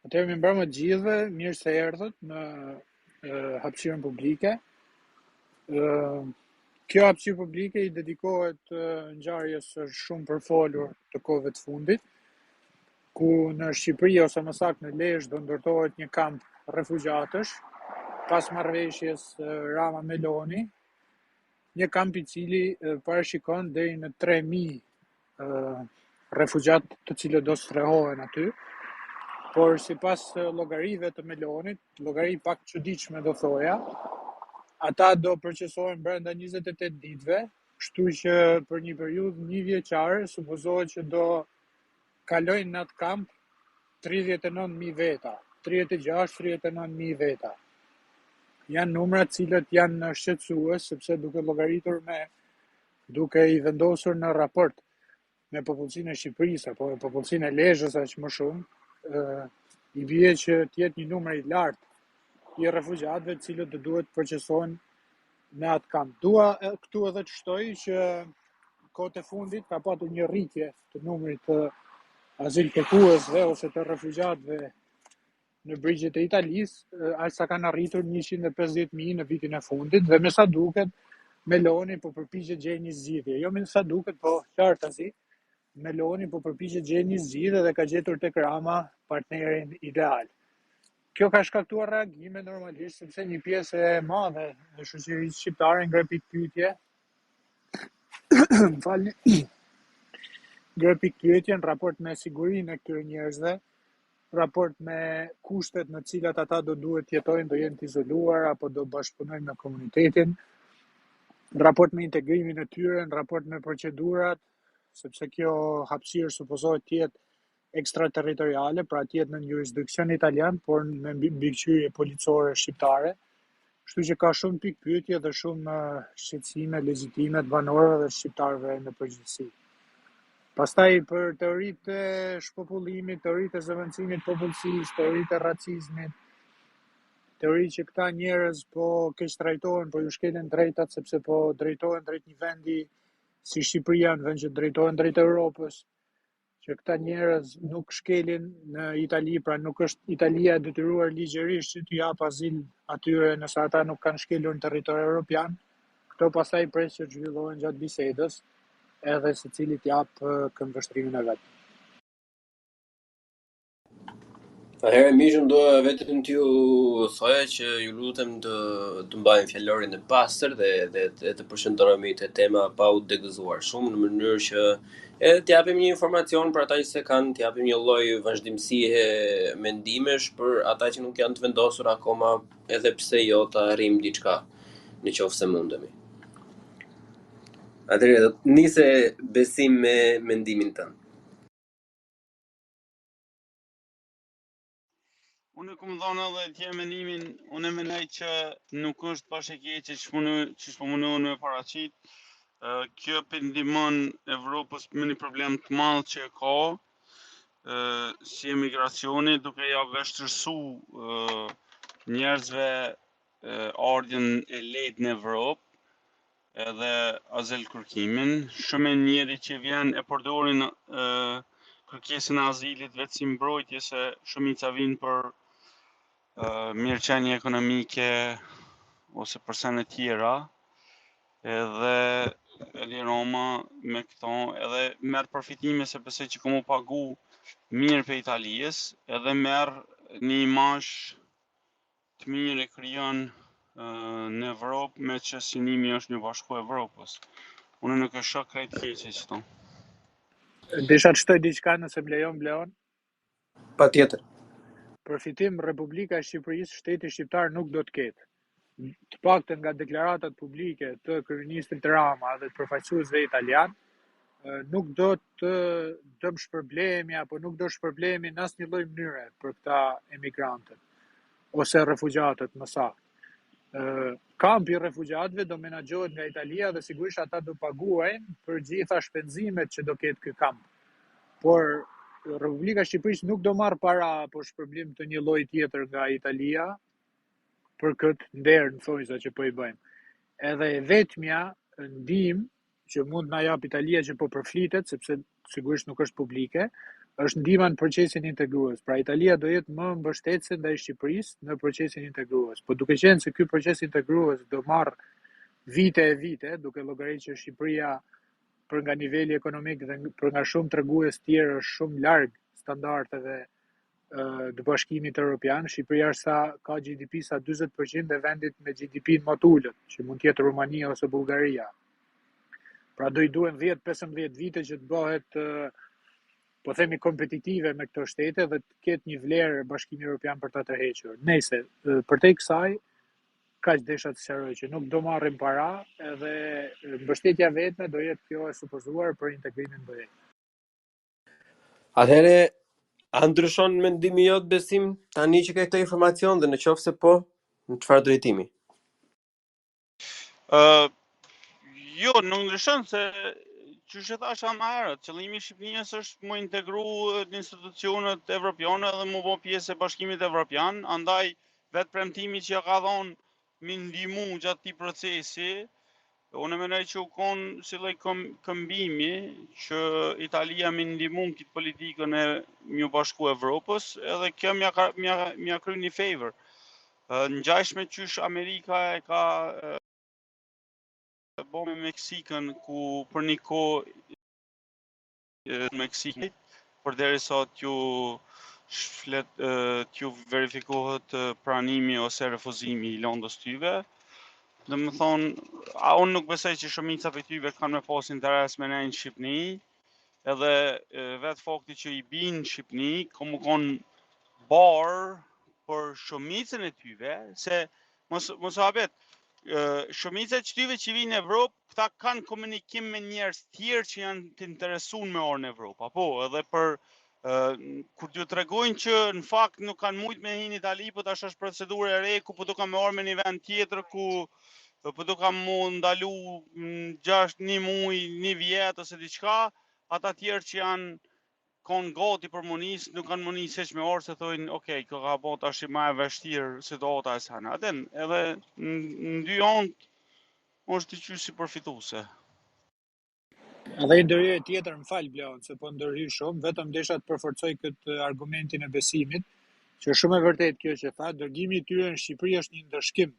Atëherë mi mbarë më të gjithëve, mirë se erdhët në hapësirën publike. Kjo hapësirë publike i dedikohet ngjarjes së shumë përfolur të kohëve të fundit, ku në Shqipëri ose më saktë në Lezhë do ndërtohet një kamp refugjatësh pas marrëveshjes Rama Meloni, një kamp i cili parashikon deri në 3.000 refugjat të cilët do strehohen aty. Por sipas llogarive të Melonit, llogari pak çuditshme do thoja, ata do procesohen brenda 28 ditëve, kështu që për një periudhë 1 vjeçare supozohet që do kalojnë në atë kamp 39.000 veta, 36-39.000 veta. Janë numra të cilët janë shqetësues, sepse duke i vendosur në raport me popullsinë e Shqipërisë apo me popullsinë e Lezhës aq më shumë, i bie që të jetë një numër i lartë i refugjatëve të cilët do duhet procesohen në atë kamp. Dua këtu edhe të shtoj që kohët e fundit ka patur një rritje të numrit të azil kërkuesve ose të refugjatëve në brigjet e Italisë, aq sa kanë arritur 150.000 në vitin e fundit dhe me sa duket Meloni po përpiqet gjejë një zgjidhje. Jo me sa duket, po qartasi Meloni po përpiqet gjejë një zgjidhje dhe ka gjetur tek Rama partnerin ideal. Kjo ka shkaktuar reagime normalisht, sepse një pjesë e madhe e shoqërisë shqiptare ngre pikpyetje. Ngre pikpyetje në raport me sigurinë e këtyre njerëzve, raport me kushtet në të cilat ata do duhet jetojnë, do jenë të izoluar apo do bashkëpunojnë me komunitetin, raport me integrimin e tyre, në raport me procedurat, sepse kjo hapësirë supozohet të jetë ekstraterritoriale, pra të jetë në jurisdiksion italian, por me mbikëqyrje policore shqiptare. Kështu që ka shumë pikpyetje dhe shumë shqetësime legjitime të banorëve dhe shqiptarëve në përgjithësi. Pastaj për teoritë e shpopullimit, teoritë e zëvendësimit popullsisë, teoritë e racizmit, teori që këta njerëz po keq trajtohen, po ju shkelen drejtat sepse po drejtohen drejt një vendi si Shqipëria, në vend që drejtohen drejt Europës, që këta njerëz nuk shkelin në Itali, pra nuk është Italia e detyruar ligjërisht që t'u jap azil atyre nëse ata nuk kanë shkelur në territor evropian. Këto pastaj pres që zhvillohen gjatë bisedës, edhe secili t'jap këmbvështrimin e vet. Atëherë mishëm do vetëm t'ju thoja që ju lutem të mbajnë fjalorin e pastër dhe të përshënderohemi te tema pa u degëzuar shumë, në mënyrë që edhe t'japim një informacion për ata që se kanë, t'japim një lloj vazhdimësie mendimesh për ata që nuk janë të vendosur akoma, edhe pse jo të arrijmë diçka, nëse mundemi. Atëherë do të nise Besim me mendimin tënd. Unë kom dhënë edhe tje mendimin, unë mendoj që nuk është bashkë e keqe që po mundohen me paraqit. Kjo ndihmon Evropës me një problem të madh që ka, si emigracioni, duke ja vështirësu njerëzve ardhjen e lehtë në Evropë edhe azil kërkimin. Shumë njerëz që vjen e përdorin kërkesën e azilit vetë si mbrojtje, se shumica vinë për mirëqenie ekonomike ose për sene tjera, edhe Roma me këto edhe merr përfitime se besoj që komo pagu mirë për Italisë, edhe merr një imazh të mirë e krijon në Evropë, me që synimi është një bashku e Evropës. Unë nuk e shoh krejt keqe këto. Desha të shtoj diçka nëse më lejon. Patjetër. Përfitim Republika e Shqipërisë, shteti shqiptar nuk do të ketë. Të paktën nga deklaratat publike të kryeministit Rama dhe të përfaqësuesve italian, nuk do të dëmë shpërblemi apo nuk do shpërblemi në asnjë lloj mënyre për këta emigrantët ose refugjatët më saktë. Kampi i refugjatëve do menaxhohet nga Italia dhe sigurisht ata do paguajnë për gjitha shpenzimet që do ketë ky kamp. Por Republika e Shqipërisë nuk do marr para apo shpërblim të një lloji tjetër nga Italia për këtë nder në thojza që po i bëjmë. Edhe e vetmja ndihmë që mund na jap Italia që po përflitet, sepse sigurisht nuk është publike, është ndihma në procesin integrues. Pra Italia do jetë më mbështetëse ndaj Shqipërisë në procesin integrues. Po duke qenë se ky proces integrues do marr vite e vite, duke llogaritur që Shqipëria për nga niveli ekonomik dhe për nga shumë tregues tjerë është shumë larg standardeve të Bashkimit Evropian. Shqipëria ka GDP sa 40% dhe vendit me GDP-n më të ulët, që mund të jetë Rumania ose Bullgaria. Pra do i duhen 10-15 vite që të bëhet po themi kompetitive me këto shtete dhe të ketë një vlerë Bashkimi Evropian për ta tërhequr. Nëse përtej kësaj kaq desha të sqaroj që nuk do marrim para edhe mbështetja vetme do jetë kjo e supozuar për integrimin BE. Atëherë, a ndryshon mendimi jot Besim tani që ke këtë informacion dhe në qoftë se po, në çfarë drejtimi? Jo, nuk ndryshon se që që thasha më herët, qëllimi i Shqipërisë është mu integru në institucionet evropiane dhe mu bo pjesë e Bashkimit Evropian, andaj vetë premtimi që ja ka dhonë mi ndihmu gjatë këtij procesi, unë mendoj që u konë si lloj këmbimi që Italia mi ndihmu këtë politikën e Mju Bashku Evropës, edhe kjo mja kry një favor. Ngjashme qysh Amerika e ka bo me Meksikën, ku për një kohë Meksikit, përderisa t'ju verifikohet pranimi ose refuzimi i lëndës tyve. Dhe më thonë, unë nuk besoj që shumica për tyve kanë me pas interes me nejnë Shqipni, edhe vetë fakti që i binë Shqipni, komu konë barë për shumicën e tyve, se mos habet, shumica e tyve që vinë në Evropë, këta kanë komunikim me njerëz tjerë që janë të interesuar me orë në Evropë, apo edhe për kur t'ju tregojnë që në fakt nuk kanë mujt me hinë Itali, po tash është procedurë e re ku po do ka me orë me një vend tjetër ku po do ka mu ndalu 1 muaj, 1 vjet ose diçka, ata tjerë që janë kanë gati për munis, nuk kanë munis heq me orë se thojnë, okej, kjo ka bo tash ma e vështirë situata e sana. Aten, edhe në dy anët është të qysh si përfituese. Edhe i ndërhyje tjetër, më fal Blaun, se po ndërhyj shumë, vetëm desha të përforcoj këtë argumentin e Besimit, që shumë e vërtet kjo që tha, dërgimi i tyre në Shqipëri është një ndëshkim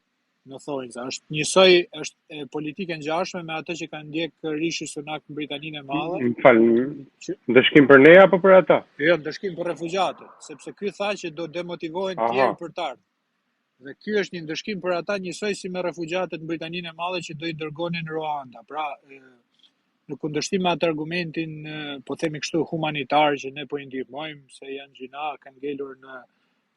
në thonjza, është njësoj është politike ngjashme me atë që kanë ndjek Rishi Sunak në Britaninë e Madhe. Më fal, ndëshkim për ne apo për ata? Jo, ndëshkim për refugjatët, sepse ky tha që do demotivohen tjerë për të ardhur. Dhe ky është një ndëshkim për ata njësoj si me refugjatët në Britaninë e Madhe që do i dërgonin në Ruanda. Pra, në kundërshtim me atë argumentin, po themi kështu humanitar që ne po i ndihmojmë se janë gjina, kanë ngelur në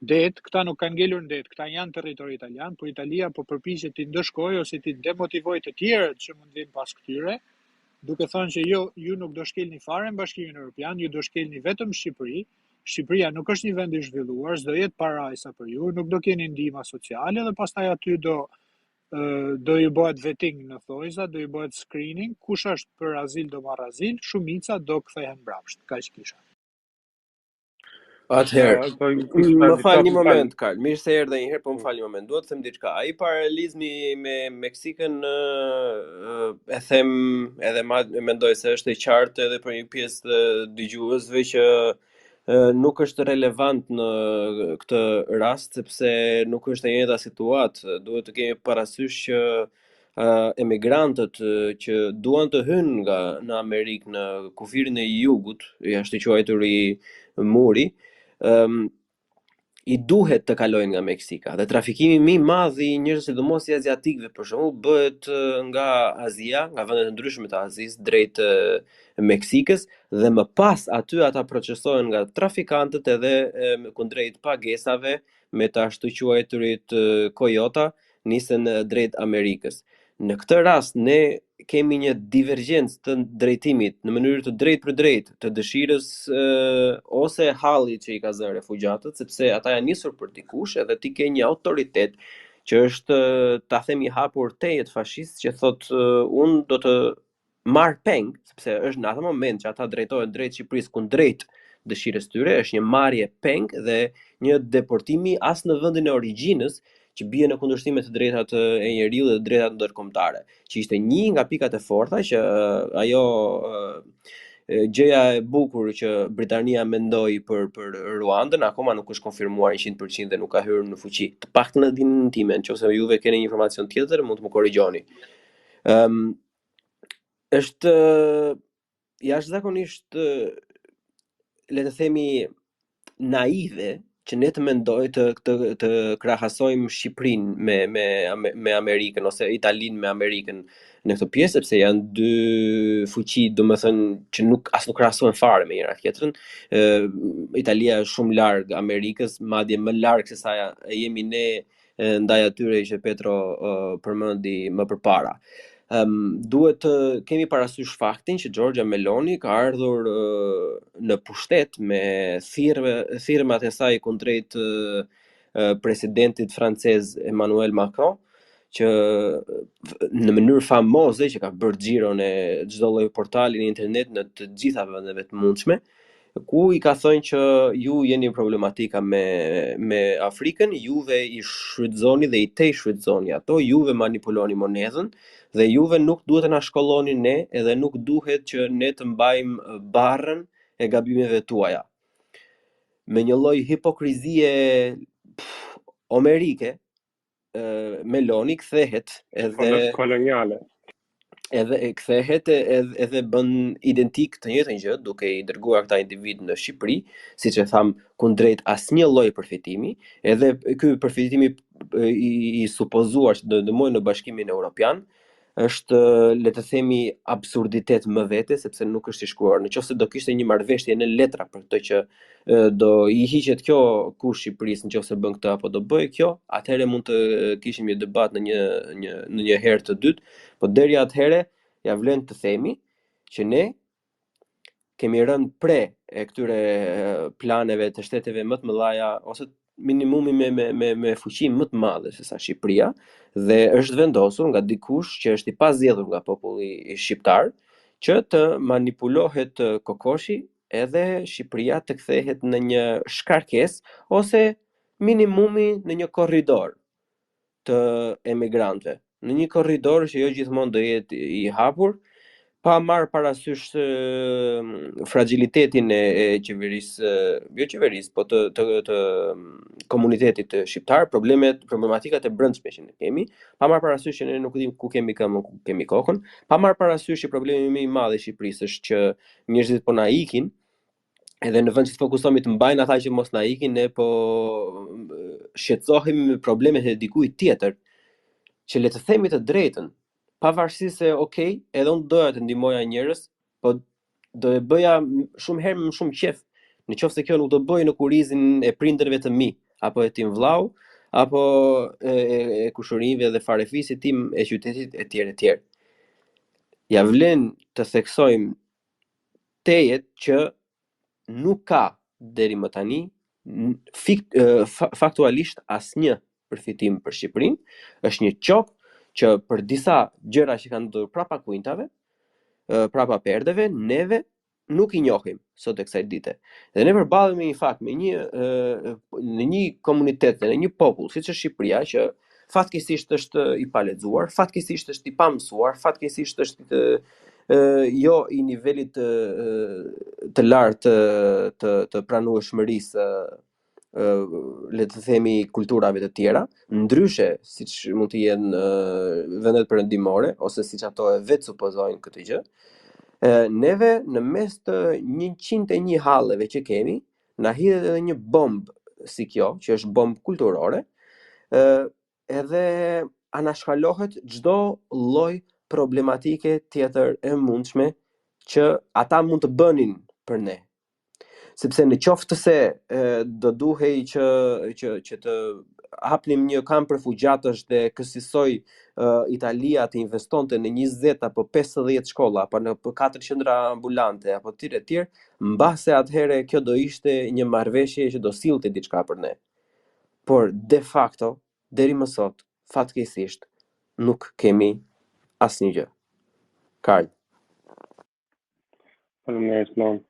det, këta nuk kanë ngelur në det, këta janë territori italian, por Italia po përpiqet t'i ndëshkojë ose t'i demotivojë të tjerët që mund vinë pas këtyre, duke thënë që ju nuk do shkelni fare në Bashkimin Evropian, ju do shkelni vetëm Shqipëri. Shqipëria nuk është një vend i zhvilluar, s'do jetë parajsa për ju, nuk do keni ndihma sociale dhe pastaj aty do ju bëhet vetting në thojza, do ju bëhet screening, kush është për azil do marr azil, shumica do kthehen mbrapsht. Kaq kisha. Atëherë, më fal një moment, Karl. Mirë se erdhe një herë, po më fal një moment. Duhet të them diçka. Ai paralelizmi me Meksikën e them edhe mendoj se është e qartë edhe për një pjesë të dëgjuesve që nuk është relevant në këtë rast sepse nuk është e njëjta situatë. Duhet të kemi parasysh që emigrantët që duan të hynë në Amerikë në kufirin e jugut, jashtë quajtur i muri, i duhet të kalojnë nga Meksika dhe trafikimi më i madh i njerëzve, sidomos i aziatikëve për shembull, bëhet nga Azia, nga vende të ndryshme të Azisë drejt Meksikës dhe më pas aty ata procesohen nga trafikantët edhe kundrejt pagesave me të ashtu quajturit Kojota nisen drejt Amerikës. Në këtë rast ne kemi një divergjencë të drejtimit në mënyrë të drejtë për drejtë të dëshirës ose hallit që i ka zënë refugjatët, sepse ata janë nisur për dikush edhe ti ke një autoritet që është ta themi hapur tejet fashist që thotë unë do të marr peng, sepse është në atë moment që ata drejtohen drejt Shqipërisë kundrejt dëshirës tyre, është një marrje peng dhe një deportimi as në vendin e origjinës që bie në kundërshtim me të drejtat e njeriut dhe të drejtat ndërkombëtare, që ishte një nga pikat e forta që ajo gjëja e bukur që Britania mendoi për Ruandën akoma nuk është konfirmuar 100% dhe nuk ka hyrë në fuqi. Të paktën në dinën time, nëse juve keni një informacion tjetër, mund të më korrigjoni. Është jashtëzakonisht le të themi naive që ne të mendoj të krahasojmë Shqipërinë me Amerikën ose Italinë me Amerikën në këtë pjesë, sepse janë dy fuqi, domethënë që nuk krahasohen fare me njëra tjetrën. Italia është shumë larg Amerikës, madje më larg se sa jemi ne ndaj atyre që Petro përmendi më përpara. Duhet të kemi parasysh faktin që Giorgia Meloni ka ardhur në pushtet me thirrmat e saj kundrejt presidentit francez Emmanuel Macron, që në mënyrë famoze që ka bërë xhiron e çdo lloj portali në internet në të gjitha vendeve të mundshme, ku i ka thënë që ju jeni problematika me Afrikën, juve i shfrytëzoni dhe i tej shfrytëzoni ato, juve manipuloni monedhën dhe juve nuk duhet të na shkolloni ne, edhe nuk duhet që ne të mbajmë barrën e gabimeve tuaja. Me një lloj hipokrizie omerike, Meloni kthehet edhe koloniale. Edhe kthehet edhe bën identik të njëjtën gjë, duke i dërguar këta individ në Shqipëri, siç e tham, kundrejt asnjë lloji përfitimi, edhe ky përfitimi i supozuar që do ndihmojë në Bashkimin Evropian është, le të themi, absurditet më vete, sepse nuk është i shkruar. Nëse do kishte një marrëveshje në letra për këtë që do i hiqet kjo kush Shqipërisë nëse bën këtë apo do bëj kjo, atëherë mund të kishim një debat në një herë të dytë, po deri atëherë ja vlen të themi që ne kemi rënë pre e këtyre planeve të shteteve më të mëdha ose minimumi me fuqi më të madhe se sa Shqipëria, dhe është vendosur nga dikush që është i pazgjedhur nga populli shqiptar që të manipulohet kokoshi edhe Shqipëria të kthehet në një shkarkesë ose minimumi në një korridor të emigrantëve, në një korridor që jo gjithmonë do jetë i hapur, pa marrë parasysh fragilitetin e qeverisë, jo qeverisë, po të komunitetit shqiptar, problematikat e brendshme që ne kemi, pa marrë parasysh që ne nuk dimë ku kemi këmbën, ku kemi kokën, pa marrë parasysh që problemi më i madh i Shqipërisë është që njerëzit po na ikin, edhe në vend që të fokusohemi të mbajnë ata që mos na ikin, ne po shqetësohemi me problemet e dikujt tjetër, që le të themi të drejtën, pavarësisht se edhe unë doja të ndihmoja njerëz, po do e bëja shumë herë më shumë qef, nëse kjo nuk do bëj në kurizin e prindërve të mi, apo e tim vllau, apo e kushërinjve dhe farefisit tim e qytetit etj. Ja vlen të theksojmë tejet që nuk ka deri më tani faktualisht asnjë përfitim për Shqipërinë, është një qop që për disa gjëra që kanë ndodhur prapa kujtave, prapa perdeve, neve nuk i njohim sot e kësaj dite. Dhe ne përballemi me një fakt, në një komunitet, në një popull siç është Shqipëria, që fatkeqësisht është i palexuar, fatkeqësisht është i pamësuar, fatkeqësisht është jo i nivelit të lartë të pranueshmërisë, le të themi, kulturave të tjera, ndryshe siç mund të jenë vendet perëndimore ose siç ato e vetë supozojnë këtë gjë. Neve në mes të 101 halleve që kemi, na hidhet edhe një bombë si kjo, që është bombë kulturore, edhe anashkalohet çdo lloj problematike tjetër e mundshme që ata mund të bënin për ne. Sepse në qoftë se do duhej që të hapnim një kamp refugjatësh dhe kësaj Italia të investonte në 20 apo 50 shkolla apo në 4 qendra ambulante apo tjerë, mbase atëherë kjo do ishte një marrëveshje që do sillte diçka për ne. Por de facto deri më sot fatkeqësisht nuk kemi asnjë gjë. Karl. Faleminderit.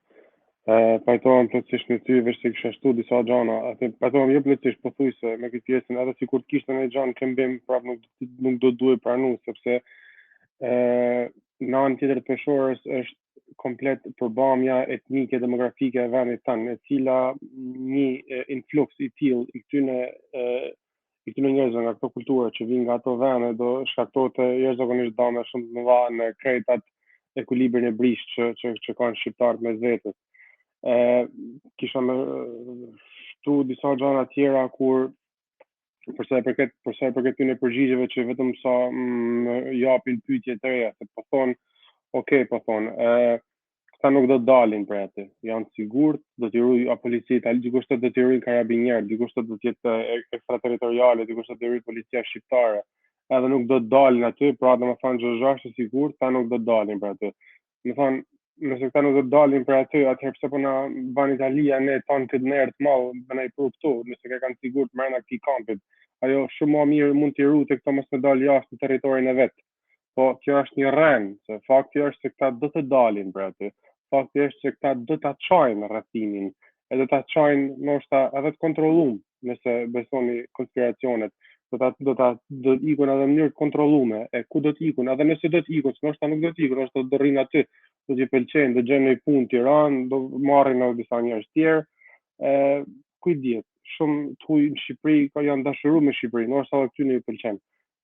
Pajtohem plotësisht me ty, veç se kisha shtu disa gjana, pajtohem jo plotësisht, po thuj se me këtë pjesën, edhe sikur të kishte një gjanë këmbim, prap nuk do duhet pranu, sepse në anën tjetër të peshorës është komplet përbamja etnike demografike e vendit tanë, e cila një influks i tillë i këtyre njerëzve nga këto kultura që vinë nga ato vende do shkaktonte jashtëzakonisht dëme shumë të mëdha në krejt ekuilibrin e brishtë që kanë shqiptarët mes vetës. Kisha më shtu disa gjëra tjera kur përsa e përket këtyre përgjigjeve që vetëm sa japin pyetje të reja, se po thonë, po thonë, këta nuk do të dalin për atë. Janë sigurt, do t'i ruaj policia italiane, dikush do t'i ruaj karabinierë, dikush do të jetë ekstraterritoriale, dikush do t'i ruaj policia shqiptare. Edhe nuk do të dalin aty, pra domethënë çdo është e sigurt, ta nuk do të dalin për aty. Domethënë, nëse këta nuk do të dalin për aty, atëherë pse po na ban Italia ne tonë këtë nerë të madh, bënai për këtu, nëse ka kanë sigurt brenda këtij kampit. Ajo shumë më mirë mund t'i rute këto mos të dalë jashtë në territorin e vet. Po kjo është një rend, se fakti është se këta do të dalin për aty. Fakti është se këta do ta çojnë rrethimin, e do ta çojnë ndoshta edhe të kontrolluar, nëse besoni konspiracionet. Do ikun edhe në mënyrë të kontrolluar. E ku do të ikun? Edhe nëse do të ikun, ndoshta nuk do të ikun, ndoshta do të rrinë aty, do t'i pëlqejnë, do gjejnë një punë në Tiranë, do marrin edhe disa njerëz tjerë. Kujt shumë të huj në Shqipëri, janë dashuruar me Shqipërinë, ndoshta edhe këtyre i pëlqen.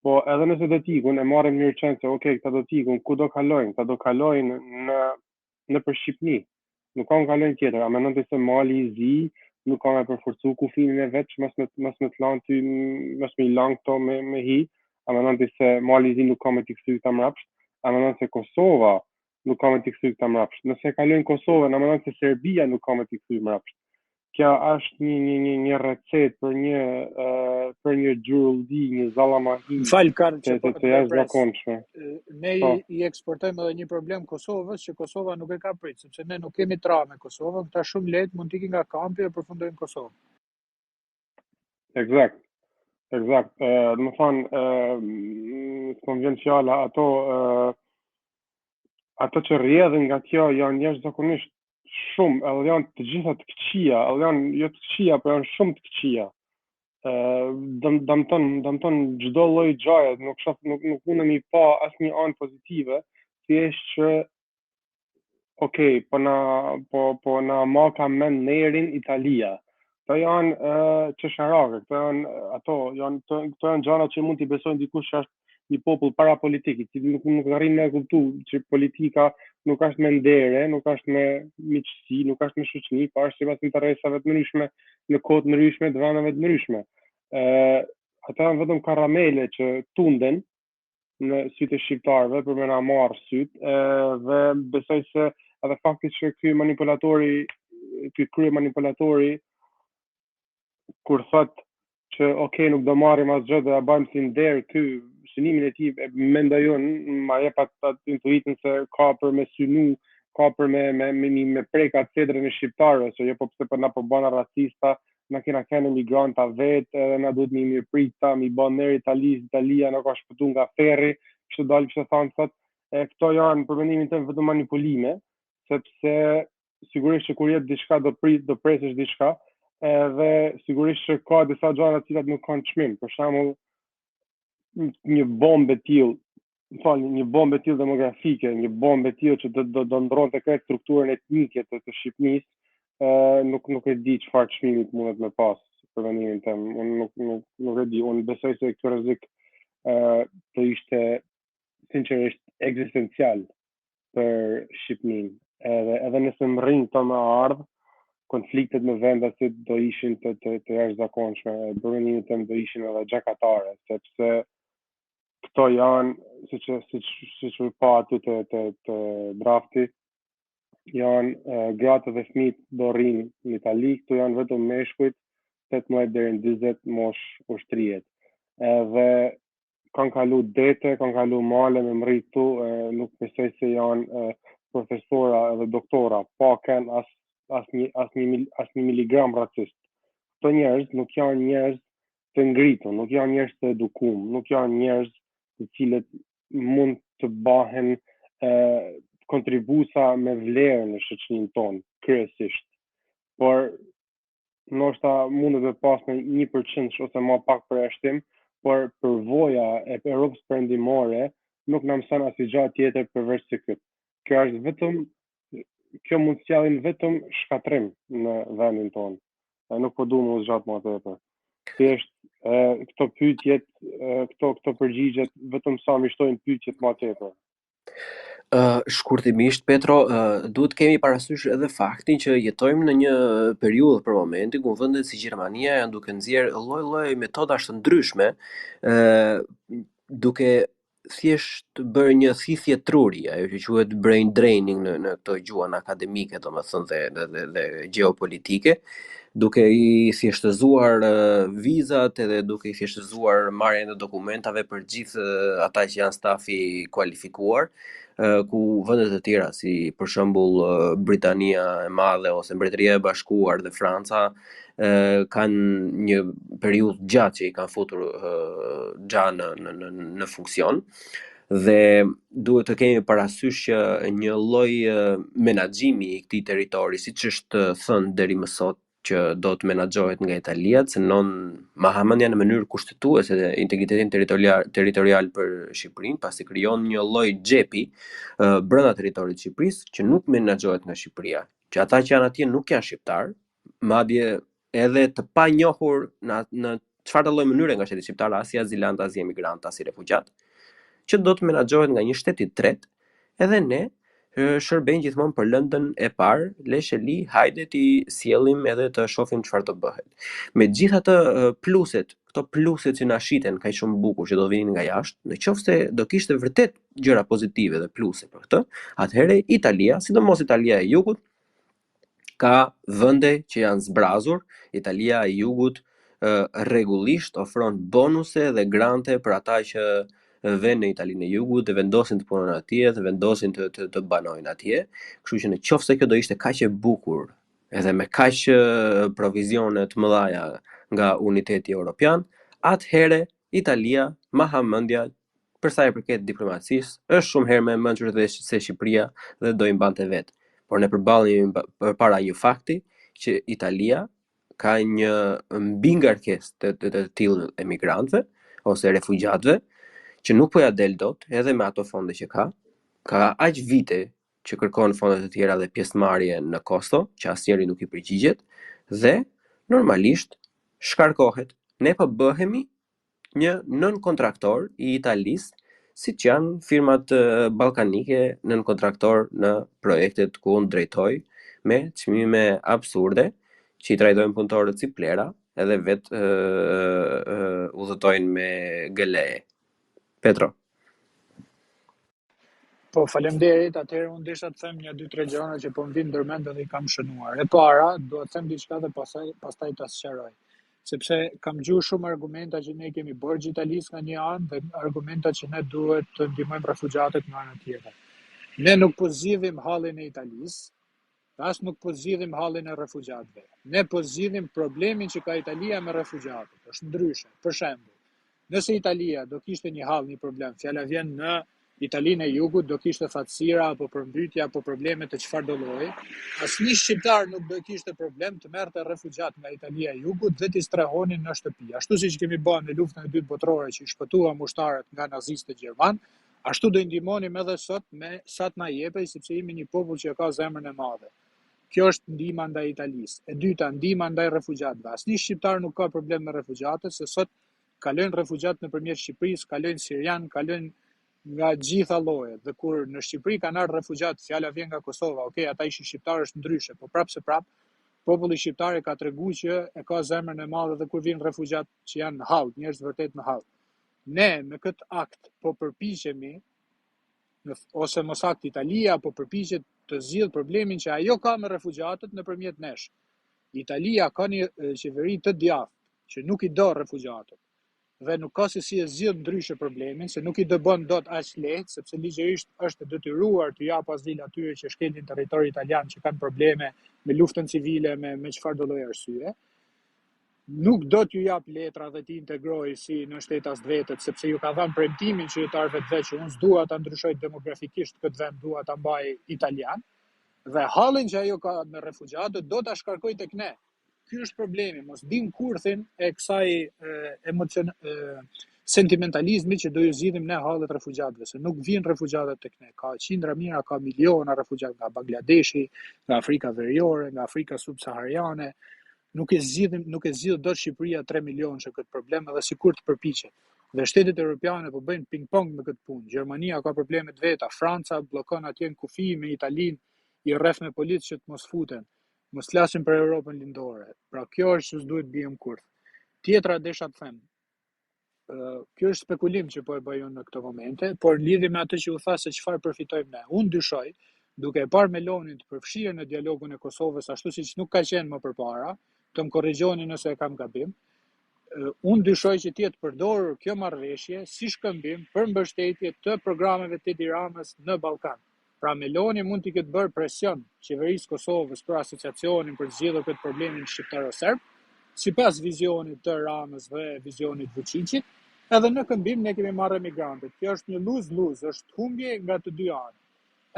Po edhe nëse do t'ikun, e marrin mirë qenë se këta do t'ikun, ku do kalojnë? Këta do kalojnë në për Shqipni. Nuk kanë kalojnë tjetër, a mendon se Mali i Zi nuk ka me përforcu kufinin e vet, mos me të lanë ty, mos me i lanë këto me hi, a mendon se Mali i Zi nuk ka me t'i kthy këta mrapsht, a mendon se Kosova nuk ka me t'i kthy këta mrapsht. Nëse kalojnë Kosovën, a mendon se Serbia nuk ka me t'i kthy mrapsht. Kjo është një recetë për një xhurulldi, një zallamahi të jashtëzakonshme. Ne i eksportojmë edhe një problem Kosovës, që Kosova nuk e ka prit, sepse ne nuk kemi tra me Kosovën, këta shumë lehtë mund t'ikin nga kampi dhe përfundojnë Kosovën. Eksakt. Më thonë, s'kom vjen fjala, ato që rrjedhin nga kjo janë jashtëzakonisht shumë, edhe janë të gjitha të këqija, edhe janë jo të këqija, por janë shumë të këqija. Dëmton çdo lloj gjaje, nuk mundemi pa asnjë anë pozitive, thjesht që po na maka mend nerin Italia. Këto janë çesharake, këto janë gjëra që mund t'i besojnë dikush që është një popull parapolitik, i cili nuk arrin me kuptu që politika nuk është me ndere, nuk është me miqësi, nuk është me shoqëni, po është sipas interesave të ndryshme në kohë të ndryshme të vendeve të ndryshme. Ata janë vetëm karamele që tunden në sytë e shqiptarëve për me na marrë sytë, dhe besoj se edhe fakti që ky krye manipulatori kur thot që nuk do marrim asgjë, do ja bëjmë si nder ky synimin e tij, mendoj unë, ma jep atë intuitën se ka për me synu, ka për me preka cedrën e shqiptarëve, se jo po pse po na po bëna racista, na kena kënë migranta vetë, na duhet mi mirëprita, mi bën ner Italia na ka shpëtu nga ferri, kështu dalë kështu thonë sot. Këto janë për mendimin tim vetëm manipulime, sepse sigurisht që kur jep diçka do presësh diçka, edhe sigurisht që ka disa gjëra të cilat nuk kanë çmim. Për shembull, një bombë demografike, një bombë e tillë që do ndronte këtë strukturën etnike të Shqipërisë, nuk e di çfarë çmimi mundet me pas për mendimin tim. Unë nuk e di, unë besoj se ky rrezik do ishte sinqerisht ekzistencial për Shqipërinë. Edhe nëse më rrin të me ardhë, konfliktet me vendasit do ishin të jashtëzakonshme, për mendimin tim do ishin edhe gjykatare, sepse këto janë, siç u pa aty të drafti, janë gratë dhe fëmijët do rrinë në Itali, këtu janë vetëm meshkujt 18 deri në 40 mosh ushtrijet. Edhe kanë kalu dete, kanë kalu male me mri këtu, nuk besoj se janë profesora edhe doktora, pa kanë asnjë miligram racist. Këto njerëz nuk janë njerëz të ngritur, nuk janë njerëz të edukuar, nuk janë njerëz të cilët mund të bahen kontribusa me vlerë në shoqërinë tonë, kryesisht. Por ndoshta mundet të pas në 1% ose më pak përjashtim, por përvoja e Europës perëndimore nuk na mëson asgjë tjetër përveç se këtë. Kjo është vetëm kjo mund të sjellin vetëm shkatrim në vendin tonë. Nuk po duam të zgjat më tepër. Thjesht këto pyetjet, këto përgjigjet vetëm sa më shtojnë pyetjet më tepër. Shkurtimisht, Petro, duhet kemi parasysh edhe faktin që jetojmë në një periudhë për momentin ku vendet si Gjermania janë duke nxjerrë lloj-lloj metodash të ndryshme, duke thjesht bërë një thithje truri, ajo që quhet brain draining në këto gjuhën akademike, domethënë dhe gjeopolitike, duke i thjeshtëzuar vizat edhe duke i thjeshtëzuar marrjen e dokumentave për gjithë ata që janë stafi kualifikuar, ku vendet të tjera si për shembull Britania e Madhe ose Mbretëria e Bashkuar dhe Franca kanë një periudhë gjatë që i kanë futur gjatë në funksion. Dhe duhet të kemi parasysh që një lloj menaxhimi i këtij territori, siç është thënë deri më sot, që do të menaxhohet nga Italia, cënon Mahamendja në mënyrë kushtetuese dhe integritetin territorial për Shqipërinë, pasi krijon një lloj xhepi brenda territorit të Shqipërisë që nuk menaxhohet nga Shqipëria. Që ata që janë atje nuk janë shqiptar, madje edhe të panjohur në çfarë lloj mënyre nga shteti shqiptar, as si azilant, as si emigrant, as si refugjat, që do të menaxhohet nga një shtet i tretë, edhe ne shërbejnë gjithmonë për lëndën e parë, lesheli, hajde ti sjellim edhe të shohim çfarë do bëhet. Megjithatë pluset, këto pluset që na shiten kaq shumë bukur që do vinin nga jashtë, nëse do kishte vërtet gjëra pozitive dhe pluse për këtë, atëherë Italia, sidomos Italia e Jugut, ka vende që janë zbrazur. Italia e Jugut rregullisht ofron bonuse dhe grante për ata që vënë në Italinë e Jugut dhe vendosin të punojnë atje, dhe vendosin të banojnë atje. Kështu që nëse kjo do ishte kaq e bukur, edhe me kaq provizione të mëdha nga Uniteti Evropian, atëherë Italia, Mahamendja, për sa i përket diplomacisë, është shumë herë më e mençur se Shqipëria dhe do i mbante vetë. Por ne përballemi përpara një fakti që Italia ka një mbingarkesë të tillë emigrantëve ose refugjatëve, që nuk po ja del dot, edhe me ato fonde që ka aq vite që kërkon fonde të tjera dhe pjesëmarrje në kosto, që asnjëri nuk i përgjigjet, dhe normalisht shkarkohet. Ne po bëhemi një nën-kontraktor i Italisë, siç janë firmat ballkanike nën-kontraktor në projektet ku unë drejtoj, me çmime absurde, që i trajtojnë punëtorët si plera, edhe vetë udhëtojnë me gele. Petro. Po, faleminderit. Atëherë unë desha të them një 2-3 gjëra që po më vinë ndërmend dhe i kam shënuar. E para, do të them diçka dhe pastaj ta sqaroj. Sepse kam gjuar shumë argumenta që ne kemi borxh Italisë nga një anë dhe argumenta që ne duhet të ndihmojmë refugjatët nga ana tjetër. Ne nuk po zgjidhim hallin e Italisë, as nuk po zgjidhim hallin e refugjatëve. Ne po zgjidhim problemin që ka Italia me refugjatët. Është ndryshe. Për shembull, nëse Italia do kishte një hall, një problem, fjala vjen në Italinë e Jugut, do kishte fatësira apo përmbytje apo probleme të çfarëdo lloji, asnjë shqiptar nuk do kishte problem të merrte refugjat nga Italia e Jugut dhe t'i strehonin në shtëpi. Ashtu siç kemi bërë në luftën e dytë botërore që i shpëtuam ushtarët nga nazistët gjerman, ashtu do i ndihmonim edhe sot me sa të na jepej, sepse jemi një popull që ka zemrën e madhe. Kjo është ndihma ndaj Italisë. E dyta, ndihma ndaj refugjatëve. Asnjë shqiptar nuk ka problem me refugjatët, se sot kalojnë refugjat nëpërmjet Shqipërisë, kalojnë sirian, kalojnë nga gjitha llojet. Dhe kur në Shqipëri kanë ardhur refugjat, fjala vjen nga Kosova, okay, ata ishin shqiptarë, është ndryshe, po prap populli shqiptar e ka treguar që e ka zemrën e madhe dhe kur vijnë refugjat që janë në hall, njerëz vërtet në hall. Ne me këtë akt po përpiqemi, ose mos akt, Italia po përpiqet të zgjidh problemin që ajo ka me refugjatët nëpërmjet nesh. Italia ka një qeveri të djathtë që nuk i do refugjatët dhe nuk ka se si e zgjidh ndryshe problemin, se nuk i do bën dot aq lehtë, sepse ligjërisht është detyruar të jap azil atyre që shkelin territori italian, që kanë probleme me luftën civile, me çfarëdo lloj arsye. Nuk do t'ju jap letra dhe t'i integroj si në shtetas vetët, sepse ju ka dhënë premtimin qytetarëve të vet që unë s'dua ta ndryshoj demografikisht këtë vend, dua ta mbaj italian, dhe hallin që ajo ka me refugjatët do ta shkarkoj tek ne. Ky është problemi, mos dim kurthin e kësaj sentimentalizmi që do ju zgjidhim ne hallet refugjatëve, se nuk vijnë refugjatët tek ne. Ka qindra mijëra, ka miliona refugjat nga Bangladeshi, nga Afrika Veriore, nga Afrika subsahariane. Nuk e zgjidh dot Shqipëria 3 milionë që këtë problem edhe sikur të përpiqet. Dhe shtetet europiane po bëjnë ping-pong me këtë punë. Gjermania ka problemet veta, Franca bllokon atje në kufi me Italinë, i rreth me policë që të mos futen. Mos flasim për Europën lindore. Pra kjo është që s'duhet bijem kurth. Tjetra desha të them. Kjo është spekulim që po e bëj unë në këto momente, por në lidhje me atë që u tha se çfarë përfitojmë ne. Unë dyshoj, duke e parë Melonin të përfshirë në dialogun e Kosovës ashtu siç nuk ka qenë më përpara, të më korrigjoni nëse e kam gabim. Unë dyshoj që tjetë përdorur kjo marrëveshje si shkëmbim për mbështetje të programeve të Edi Ramës në Ballkan. Pra Meloni mund t'i këtë bërë presion qeverisë Kosovës për asociacionin për të zgjidhur këtë problemin shqiptaro-serb, sipas vizionit të Ramës dhe vizionit Vučićit, edhe në këmbim ne kemi marrë emigrantët. Kjo është një lose-lose, është humbje nga të dy anët.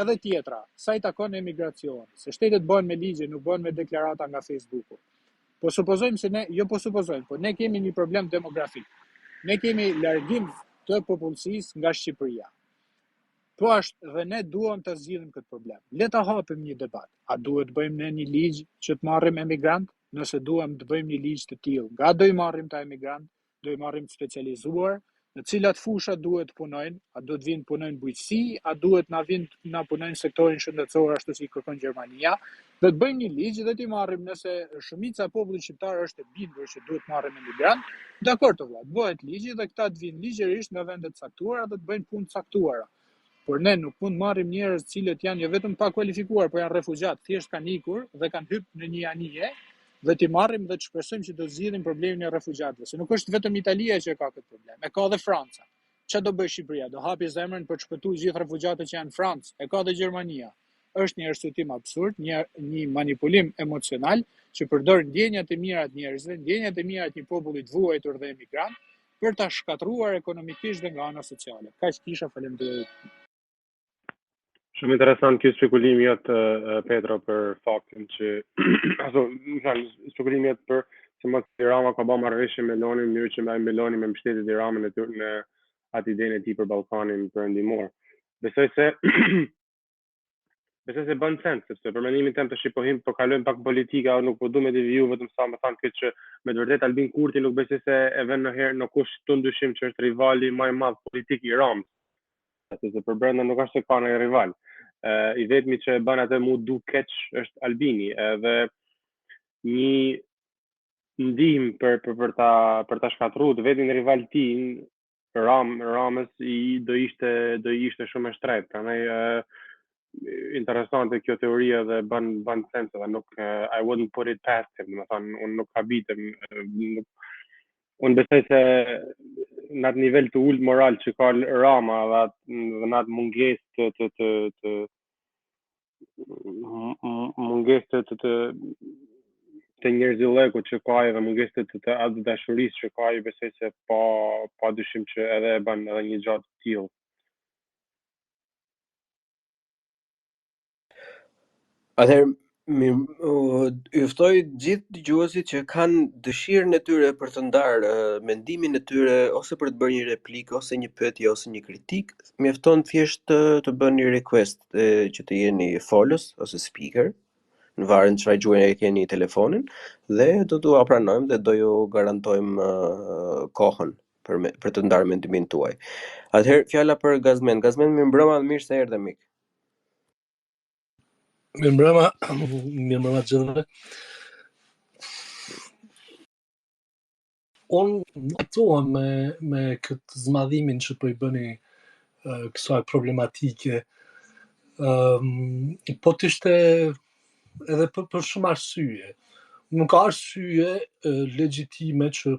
Edhe tjetra, sa i takon emigracionit, se shtetet bëhen me ligje, nuk bëhen me deklarata nga Facebooku. Po supozojmë se ne kemi një problem demografik. Ne kemi largim të popullsisë nga Shqipëria. Po ashtu dhe ne duam të zgjidhim këtë problem. Le ta hapim një debat. A duhet bëjmë ne një ligj që të marrim emigrant? Nëse duam të bëjmë një ligj të tillë, nga do i marrim ta emigrant? Do i marrim të specializuar? Në cilat fusha duhet punojnë? A do të vinë punojnë bujqësi? A duhet na punojnë sektorin shëndetësor ashtu si kërkon Gjermania? Dhe të bëjmë një ligj dhe t'i marrim nëse shumica e popullit shqiptar është e bindur që duhet marrim emigrant. Dakor të vëlla, bëhet ligji dhe këta të vinë ligjërisht nga vende të caktuara dhe të bëjnë punë të caktuara. Por ne nuk mund marrim njerëz cilët janë jo vetëm pa kualifikuar, por janë refugjat, thjesht kanë ikur dhe kanë hyrë në një anije dhe t'i marrim dhe të shpresojmë që do zgjidhim problemin e refugjatëve. Se nuk është vetëm Italia që ka këtë problem, e ka edhe Franca. Ç'a do bëj Shqipëria? Do hapi zemrën për të shpëtuar gjithë refugjatët që janë në Francë, e ka edhe Gjermania. Është një arsyetim absurd, një manipulim emocional që përdor ndjenjat e mira të njerëzve, ndjenjat e mira të një populli të vuajtur dhe emigrant për ta shkatruar ekonomikisht dhe nga ana sociale. Kaq kisha, faleminderit. Shumë interesant kjo spekulimi jot Petro për faktin që spekulimi jot për se mos Rama ka bërë marrëveshje me Melonin, në mënyrë që ai Meloni me mbështetje të Ramën në atë idenë e tij për Ballkanin perëndimor. Besoj se bën sens, sepse për mendimin tim tash po kalojmë pak politika, nuk po duam të deviju vetëm sa më thënë këtë që me të vërtetë Albin Kurti nuk besoj se e vën ndonjëherë në kush të ndyshim që është rivali më i madh politik i Ramës. Se për brenda nuk është se ka një rival. I vetmi që bën atë mu du keq është Albini, edhe një ndihmë për ta shkatruar vetmin rival tin Ramës do ishte shumë e shtrenjtë. Prandaj interesante kjo teoria dhe bën sens edhe nuk I wouldn't put it past him, domethënë unë nuk habitem, unë besoj se në atë nivel të ulët moral që ka Rama dhe në atë mungesë të njerëzillëkut që ka dhe mungesë të atë dashurisë që ka, besoj se pa dyshim që edhe e bën edhe një gjatë të tillë. Atëherë, ju ftoj gjithë dëgjuesit që kanë dëshirën e tyre për të ndarë mendimin e tyre ose për të bërë një replikë ose një pyetje ose një kritikë, mjafton thjesht të bëni një request që të jeni folës ose speaker, në varën çfarë gjuhë e keni telefonin, dhe do t'u pranojmë dhe do ju garantojmë kohën për të ndarë mendimin tuaj. Atëherë fjala për Gazmen. Gazmen, mirëmbrëma dhe mirë se erdhe mik. Mirëmbrëma gjithëve. Unë notohem me këtë zmadhimin që po i bëni kësaj problematike. Po të ishte edhe për shumë arsye. Nuk ka arsye legjitime që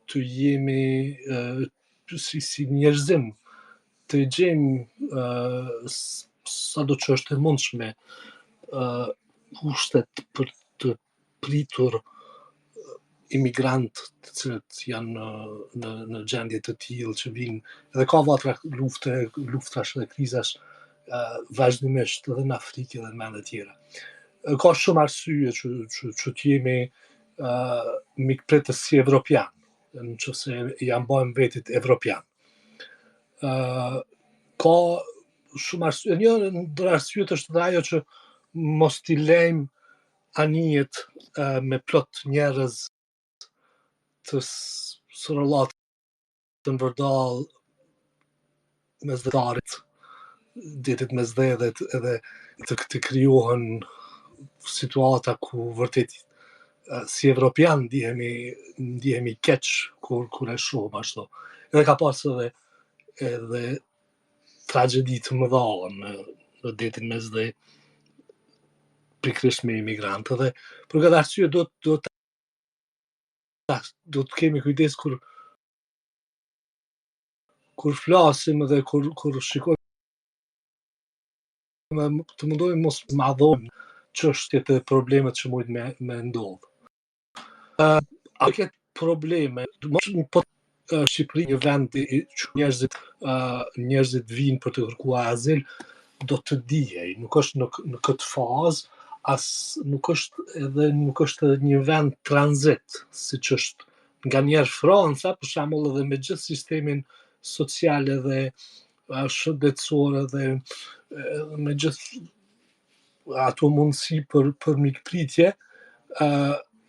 të jemi si njerëzim të gjejmë sa do që është e mundshme kushtet për të pritur imigrant të cilët janë në gjendje të tillë që vinë, edhe ka vatra luftash dhe krizash vazhdimisht edhe në Afrikë edhe në vende tjera. Ka shumë arsye që të jemi mikpritës si evropian. nëse janë bëjmë vetit evropian. Ka shumë arsye, një ndër arsyet është dhe ajo që mos t'i lejmë anijet me plot njerëz të sërëllatën vërdal mesdhetarit, detit mesdhedhet edhe të krijohen situata ku vërtet si evropian ndihemi keq kur e shohim ashtu. Edhe ka pas edhe tragjedi të mëdha në detin mesdhet pikërisht me imigrantë dhe për këtë arsye do të kemi kujdes kur flasim dhe kur shikojmë të mundohemi mos madhojmë çështjet e problemet që mund me ndodh. A ketë probleme, po Shqipëri një vend që njerëzit vinë për të kërkuar azil, do të dijej, nuk është në këtë fazë, nuk është një vend tranzit, siç është nganjëherë Franca, për shembull, edhe me gjithë sistemin social edhe shëndetësor edhe me gjithë ato mundësi për mikpritje,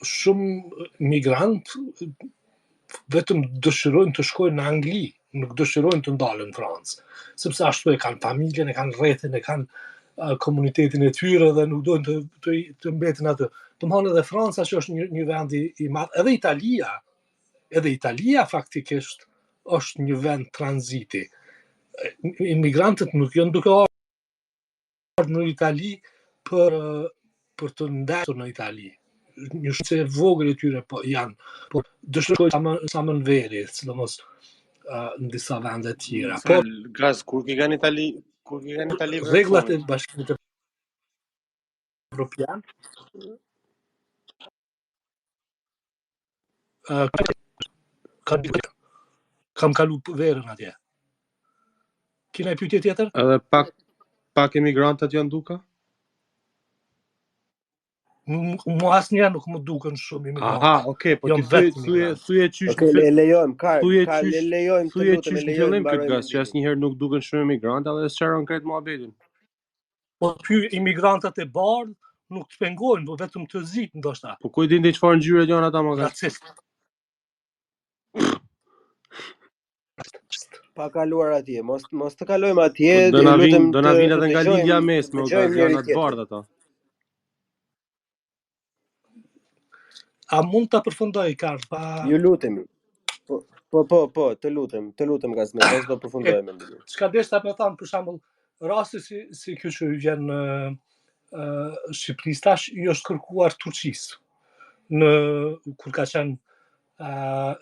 shumë migrant vetëm dëshirojnë të shkojnë në Angli, nuk dëshirojnë të ndalen në Francë, sepse ashtu e kanë familjen, e kanë rrethin, e kanë komunitetin e tyre dhe nuk dojnë të mbetin aty. Domthonë edhe Franca që është një vend i madh, edhe Italia faktikisht është një vend tranziti. Imigrantët nuk janë duke ardhur në Itali për të ndërtuar në Itali. Një shumë e vogël e tyre po janë, por dëshirojnë sa më në veri, sidomos në disa vende tjera. Por Gaz, kur ke kanë Itali rregullat e Bashkimit Evropian kam kalu verën atje. Kina pyetje tjetër? Edhe pak emigrantët janë duka? Mu asnjëherë nuk më duken shumë imigrantë. Aha, okay, po ti thuje qysh. Le lejojmë, lejojmë këtë Gaz, që asnjëherë nuk duken shumë imigrantë, edhe s'çaron krejt muhabetin. Po ty imigrantët e bardhë nuk të pengojnë, po vetëm të zi ndoshta. Po ku e din ti çfarë ngjyre janë ata më Racist. Pa kaluar atje, mos të kalojmë atje, do na vinë edhe nga Lindja mesme, janë atë bardh ata. A mund ta përfundoj Karl? Ju lutemi. Po, të lutem Gaz, mos do përfundojmë. Çka deshta me thënë për shembull, rasti si ky që vjen në Shqipërisë tash i është kërkuar Turqisë. Kur ka qenë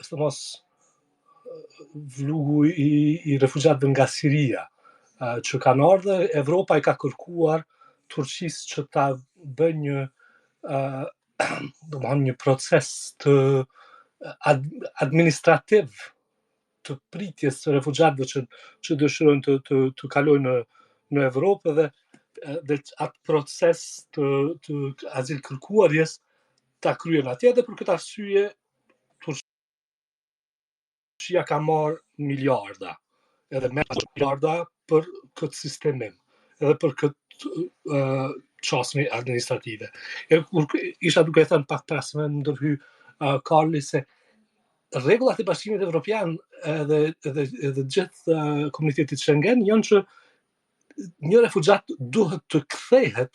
sidomos vlugu i refugjatëve nga Siria, që kanë ardhur, Evropa i ka kërkuar Turqisë që ta bëjë një proces të administrativ të pritjes së refugjatëve që dëshirojnë të kalojnë në Evropë dhe atë proces të azil kërkuarjes ta kryen atje dhe për këtë arsye Turqia ka marrë miliarda, edhe miliarda për këtë sistemim, edhe për këtë çështje administrative. Kur isha duke thënë pak pas më ndërhy Karli se rregullat e Bashkimit Evropian edhe gjithë komuniteti Schengen janë që një refugjat duhet të kthehet,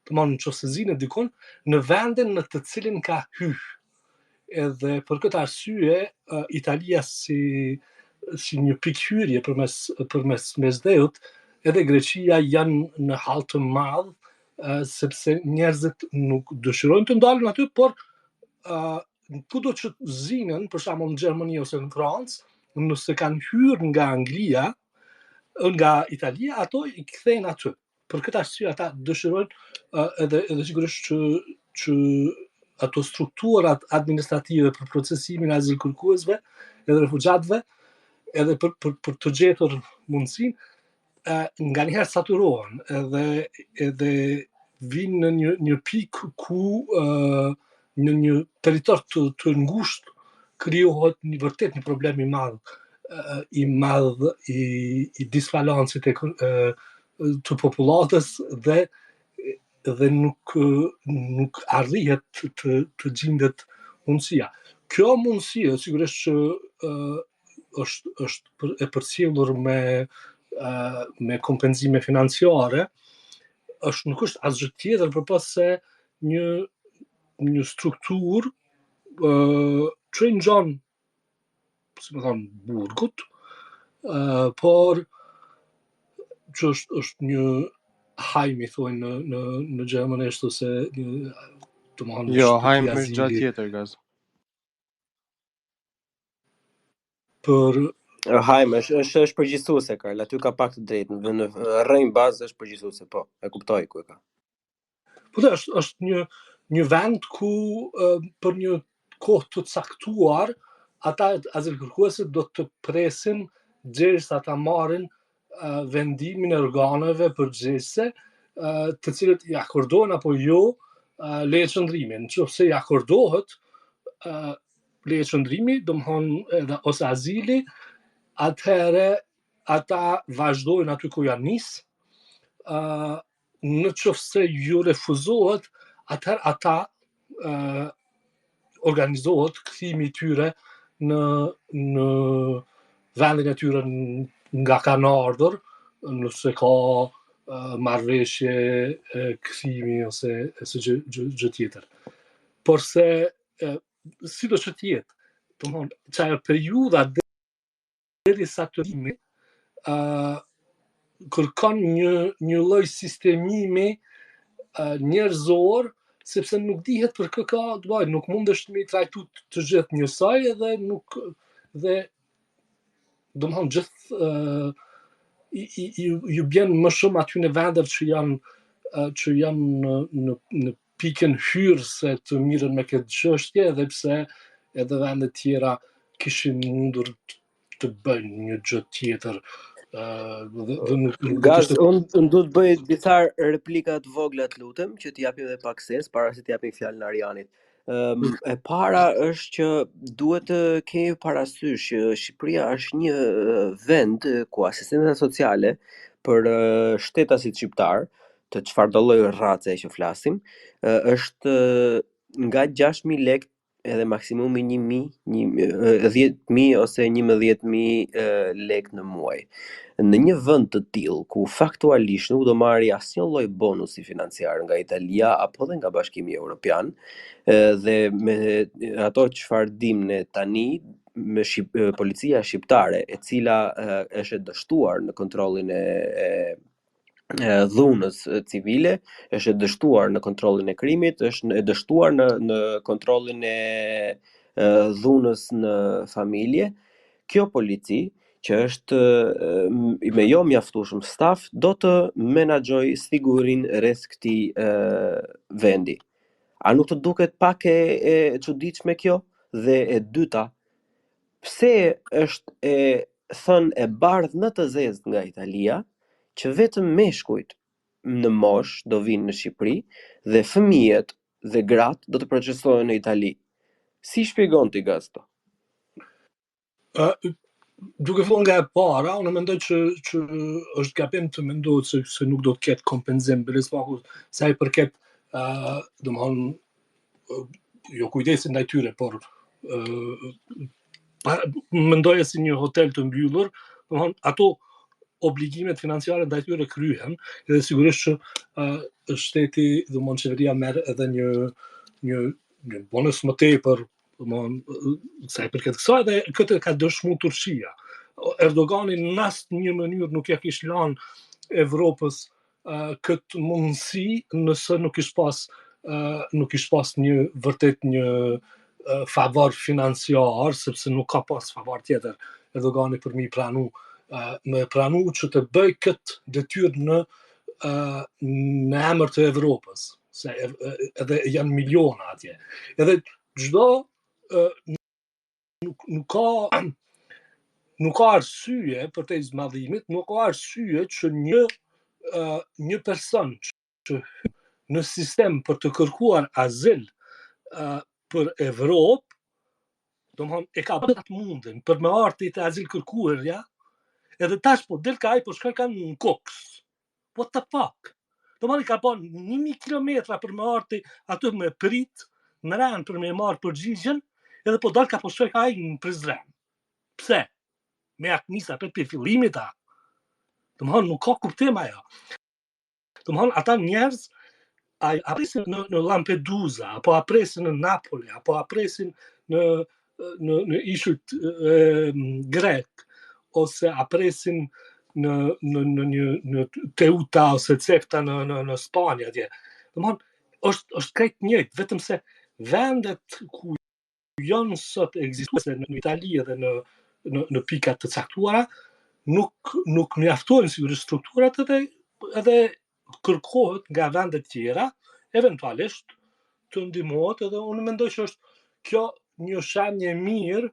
domthonë nëse zinë dikon në vendin në të cilin ka hyrë. Edhe për këtë arsye Italia si një pikë hyrje përmes mesdheut, edhe Greqia janë në hall të madh, sepse njerëzit nuk dëshirojnë të ndalen aty, por kudo që zinën, për shembull në Gjermani ose në Francë, nëse kanë hyrë nga Anglia, nga Italia, ato i kthejnë aty. Për këtë arsye ata dëshirojnë edhe sigurisht që ato strukturat administrative për procesimin e azil kërkuesve edhe refugjatëve, edhe për të gjetur mundësinë, nganjëherë saturohen edhe vinë në një pikë ku në një territor të ngushtë krijohet vërtet një problem i madh i disbalancit të popullatës dhe nuk arrihet të gjendet mundësia. Kjo mundësi sigurisht që është e përcjellur me kompenzime financiare, nuk është asgjë tjetër përpas se një strukturë që i ngjan, si më thonë, burgut, por që është një hajmi, thonë në gjermanisht, ose Jo, hajm është gjatë tjetër, gaz. Për Hajm është përgjithësuese, Karl, aty ka pak të drejtë, në rrënjë bazë është përgjithësuese, po, e kuptoj ku e ka. Po është një vend ku për një kohë të caktuar ata azilkërkuesit do të presin derisa ta marrin vendimin e organeve përgjegjëse, të cilët i akordohen apo jo leje qëndrimi. Nëse i akordohet leje qëndrimi, domethënë ose azili, atëherë ata vazhdojnë aty ku janë nis. Në qoftë se ju refuzohet, atëherë ata organizohet kthimi i tyre në vendin e tyre nga kanë ardhur, nëse ka marrëveshje kthimi ose gjë tjetër. Por se sido që të jetë, domethënë çaja periudha derisa të rimi kërkon një lloj sistemimi njerëzor, sepse nuk dihet për kë ka të bëjë, nuk mundesh me i trajtu të gjithë njësoj dhe domethënë gjithë ju bjen më shumë aty në vendet që janë në pikën hyrëse të mirën me këtë çështje, edhe pse edhe vendet tjera kishin mundur të bëjnë një gjë tjetër. Gaz, unë du të bëj disa replika të vogla, të lutem, që t'i japim edhe pak sens para se t'i japim fjalën Arianit. E para është që duhet të kemi parasysh që Shqipëria është një vend ku asistenta sociale për shtetasit shqiptar, të çfarëdo lloj rrace që flasim, është nga 6.000 lekë edhe maksimumi 10.000 ose 11.000 lekë në muaj. Në një vend të tillë ku faktualisht nuk do marri asnjë lloj bonusi financiar nga Italia apo dhe nga Bashkimi Evropian, dhe me ato çfarë dim ne tani, me policia shqiptare, e cila është dështuar në kontrollin e dhunës civile, është dështuar në kontrollin e krimit, është dështuar në kontrollin e dhunës në familje. Kjo polici, që është me jo mjaftueshëm staf, do të menaxhoj sigurinë rreth këtij vendi. A nuk të duket pak e çuditshme kjo? Dhe e dyta, pse është thënë e bardhë në të zezë nga Italia që vetëm meshkujt në mosh do vinë në Shqipëri dhe fëmijët dhe gratë do të procesohen në Itali? Si shpjegon ti gasto? Duke filluar nga e para, unë mendoj që është gabim të mendohet se nuk do të ketë kompenzim bilismaku sa i përket domethënë jo kujdesin ndaj tyre, por mendoja si një hotel të mbyllur, domethënë ato obligimet financiare ndaj tyre kryhen, edhe sigurisht që shteti, domethënë qeveria merr edhe një bonus më tepër, sa i përket kësaj, dhe këtë ka dëshmuar Turqia. Erdogani në asnjë mënyrë nuk ja kishte lënë Evropës këtë mundësi nëse nuk ish pas një vërtet një favor financiar, sepse nuk ka pas favor tjetër Erdogani për me pranu që të bëj këtë detyrë në emër të Evropës, se edhe janë miliona atje. Edhe çdo nuk ka arsye për të zmadhimit, nuk ka arsye që një person që në sistem për të kërkuar azil për Evropë Domthon e ka bërë atë mundin për me arti të azil kërkuarja, edhe tash po del ka ai po shkon kanë në koks. What the fuck? Domthon i ka bën 1000 kilometra për me arti aty me prit, në ran për me marrë përgjigjen, edhe po dal ka po shkoj ai në Prizren. Pse? Me akmisa për fillimit ta. Domthon nuk ka kuptim ajo. Domthon ata njerëz apresin në Lampedusa, apo apresin në Napoli, apo apresin në ishujt grek, ose apresin në Teuta ose Cefta në Spanja atje. Domthon është krejt njëjtë, vetëm se vendet ku janë sot ekzistuese në Itali edhe në pikat të caktuara nuk mjaftojnë sigurisht strukturat edhe kërkohet nga vendet tjera, eventualisht të ndihmohet, edhe unë mendoj që është kjo një shenjë e mirë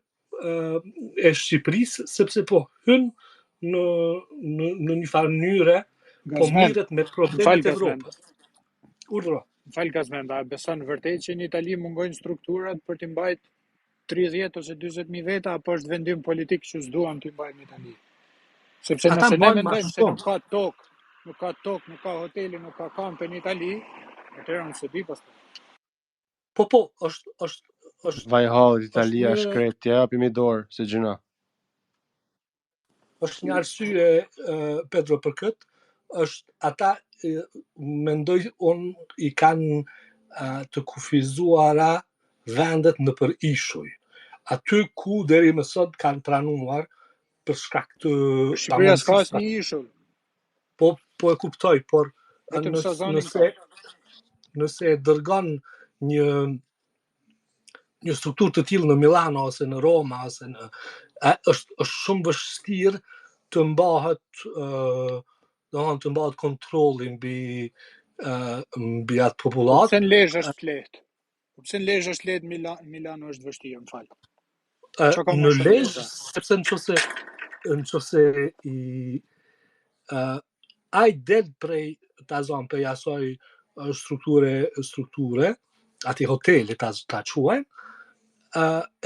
e Shqipërisë, sepse po hyn në një farë mënyre, po mirët me problemet e Evropës. Urdhro. Fal Gazmend, a beson vërtet që në Itali mungojnë strukturat për të mbajtur 30 ose 40.000 veta, apo është vendim politik që s'duan të mbajnë në Itali? Sepse nëse ne mendojmë se nuk ka tokë, nuk ka hoteli, nuk ka kampe në Itali, atëherë unë s'e di pastaj. Po, është vaj hallit Italia shkret, ja japim i dorë se gjëna. Është një arsye Pedro për këtë, është ata mendoj unë i kanë të kufizuara vendet në për ishuj. Aty ku deri më sot kanë pranuar për shkak të Shqipëria s'ka asnjë ishull. Po e kuptoj, por nëse dërgon një strukturë të tillë në Milano ose në Roma ose është shumë vështirë të mbahet të mbahet kontrolli mbi atë popullat. Pse në Lezhë është lehtë? Pse në Lezhë është lehtë, Milano është vështirë, më fal. Në Lezhë, sepse nëse ai del prej prej asoj strukture, ati hoteli ta quajnë,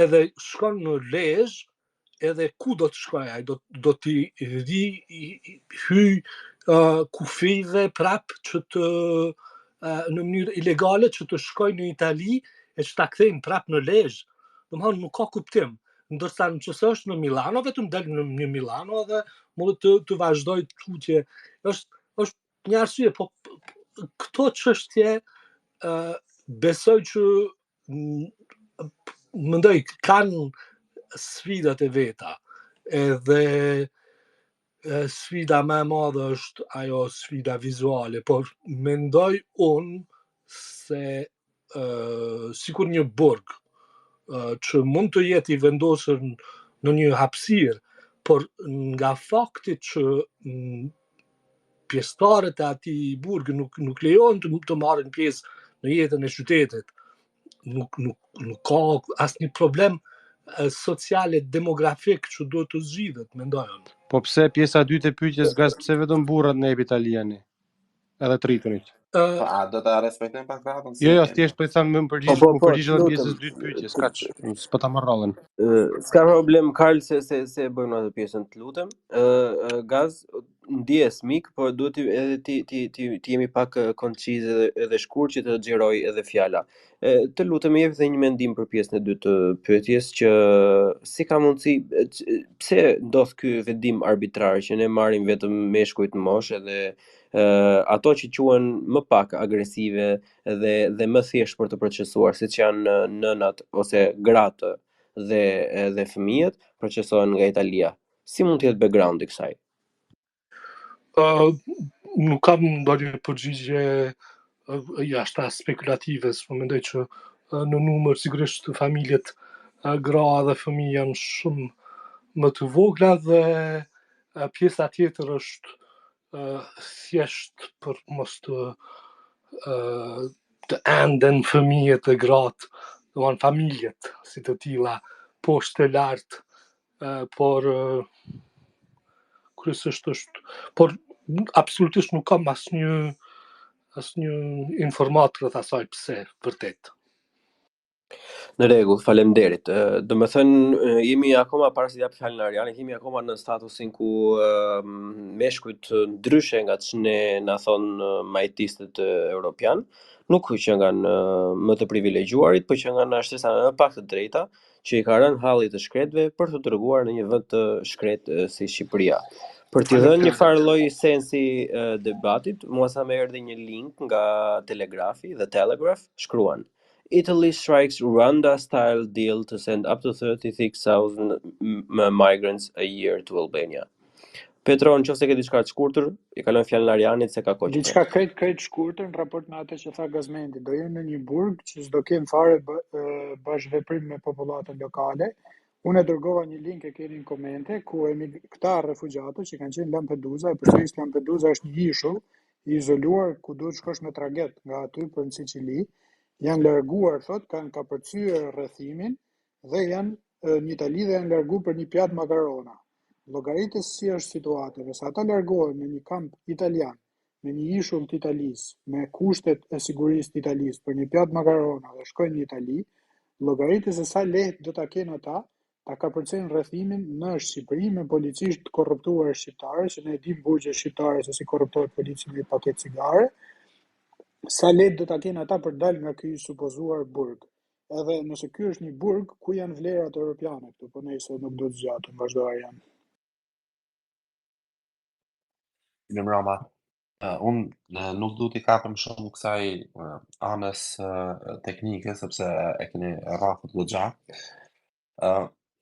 edhe shkon në Lezhë, edhe ku do të shkoj ai, do t'i hyj kufive prap që të në mënyrë ilegale që të shkoj në Itali e që ta kthejnë prap në Lezhë. Domthon nuk ka kuptim. Ndërsa nëse është në Milano, vetëm del në Milano dhe mund të vazhdoj tutje. Është një arsye, po këto çështje besoj që mendoj kanë sfidat e veta, edhe sfida më e madhe është ajo sfida vizuale, por mendoj unë se sikur një burg që mund të jetë i vendosur në një hapësirë, por nga fakti që pjesëtarët e atij burgi nuk lejohen të marrin pjesë në jetën e qytetit, nuk ka asnjë problem sociale demografik që duhet të zgjidhet, mendoj unë. Po pse pjesa e dytë e pyetjes Gaz, pse vetëm burrat në jep italiani? Edhe tritonit. A do ta respektojmë pak ratën? Jo, thjesht po i tham më përgjigj edhe pjesës së dytë pyetjes, kaç, s'po ta marr rallën. S'ka problem Karl se bëjmë atë pjesën, të lutem. Gaz, ndijes mik, por duhet edhe ti jemi pak konciz edhe shkurt që të xhiroj edhe fjala. Të lutem jep edhe një mendim për pjesën e dytë të pyetjes, që si ka mundësi, pse ndodh ky vendim arbitrar që ne marrim vetëm meshkujt në moshë edhe ato që quhen më pak agresive dhe më thjesht për të procesuar, siç janë nënat ose gratë dhe fëmijët, procesohen nga Italia. Si mund të jetë backgroundi i kësaj? Nuk kam ndonjë përgjigje jashtë spekulative, s'po mendoj që në numër sigurisht familjet gra dhe fëmijë janë shumë më të vogla dhe pjesa tjetër është thjesht për mos të enden fëmijët e gratë, domethënë familjet si të tilla poshtë e lartë, por kryesisht është, por absolutisht nuk kam asnjë informat rreth asaj pse vërtet. Në rregull, faleminderit. Do të thënë jemi akoma para se të jap fjalën Arianit, jemi akoma në statusin ku meshkujt ndryshe nga ç'ne na thon majtistët europian, nuk që nga më të privilegjuarit, por që nga shtesa më pak të drejta, që i ka rënë halli të shkretëve për të treguar në një vend të shkretë si Shqipëria. Për t'i dhënë një farë lloj sensi debatit, mua sa më erdhi një link nga Telegrafi, The Telegraph, shkruan: Italy strikes Rwanda-style deal to send up to 36,000 migrants a year to Albania. Petro, nëse ke diçka të shkurtër, i kalon fjalën Arianit se ka kohë. Diçka krejt shkurtër në raport me atë që tha Gazmendi. Do jenë në një burg që s'do ken fare bashkëveprim me popullatën lokale. Unë e dërgova një link, e keni në komente, ku këta refugjatët që kanë qenë Lampedusa, e përsëris Lampedusa është një ishull i izoluar ku duhet shkosh me tragjet nga aty për në Sicili. Janë larguar, thot, kanë kapërcyer rrethimin dhe janë në Itali dhe janë larguar për një pjatë makarona. Llogaritës si është situata, nëse ata largohen në një kamp italian, në një ishull të Italisë, me kushtet e sigurisë të Italisë për një pjatë makarona dhe shkojnë në Itali, llogaritës se sa lehtë do ta kenë ata ta kapërcejnë rrethimin në Shqipëri me policisht të korruptuar shqiptare, që ne e dimë burgje shqiptare se si korruptohet policia me paketë cigare, sa lehtë do ta kenë ata për dalë nga ky supozuar burg. Edhe nëse ky është një burg, ku janë vlerat europiane këtu, po nëse nuk do të zgjatem, vazhdo Arian. Në mbrëma. Unë nuk du t'i kapëm shumë kësaj anës teknike, sepse e keni rrafët goxha.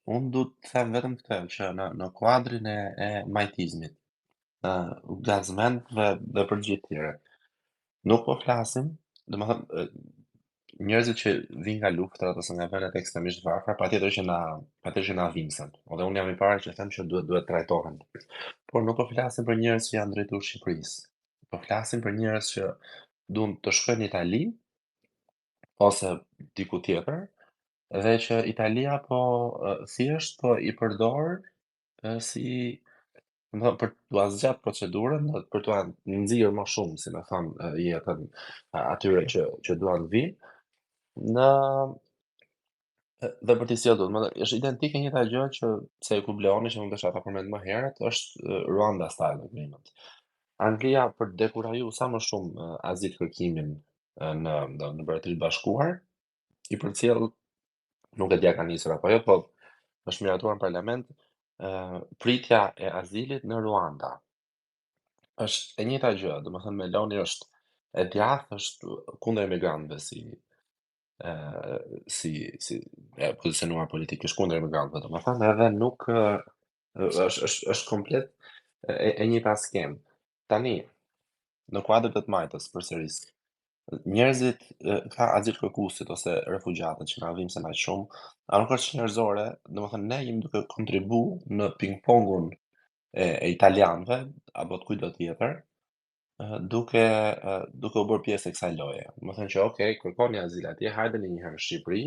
Unë du të them vetëm këtë, që në kuadrin e majtizmit, gazmentëve dhe për gjithë tjere, nuk po flasim, domethënë njerëzit që vinë nga luftrat ose nga vendet ekstremisht varfra, patjetër që na vimsen. Dhe unë jam i parë që them që duhet trajtohen. Por nuk po flasim për njerëz që janë drejtuar Shqipërisë. Po flasim për njerëz që duan të shkojnë në Itali ose diku tjetër, dhe që Italia thjesht i përdor si, domethënë, për t'u zgjat procedurën, për t'u nxirr më shumë, si më thon, jetën atyre që duan vinë, dhe për t'i sjellur, domethënë është identike njëjta gjë që se ku Bleoni që unë desha ta përmend më herët, është Rwanda style agreement. Anglia për të dekurajur sa më shumë azil kërkimin në Mbretërinë Bashkuar, i përcjell, nuk e dia ka nisur apo jo, po është miratuar në parlament pritja e azilit në Ruanda. Është e njëjta gjë, domethënë Meloni është e djathtë, është kundër emigrantëve si pozicionuar politikisht kundër emigrantëve, domethënë, edhe nuk është komplet e njëjta skem. Tani, në kuadër të majtës, përsëris, njerëzit ka azil kërkuesit ose refugjatët që na vimsen aq shumë, a nuk është njerëzore, domethënë ne jemi duke kontribuar në ping-pongun e italianëve apo të kujt do tjetër, duke u bërë pjesë e kësaj loje. Domethënë që okay, kërkoni azil atje, hajdeni një herë në Shqipëri,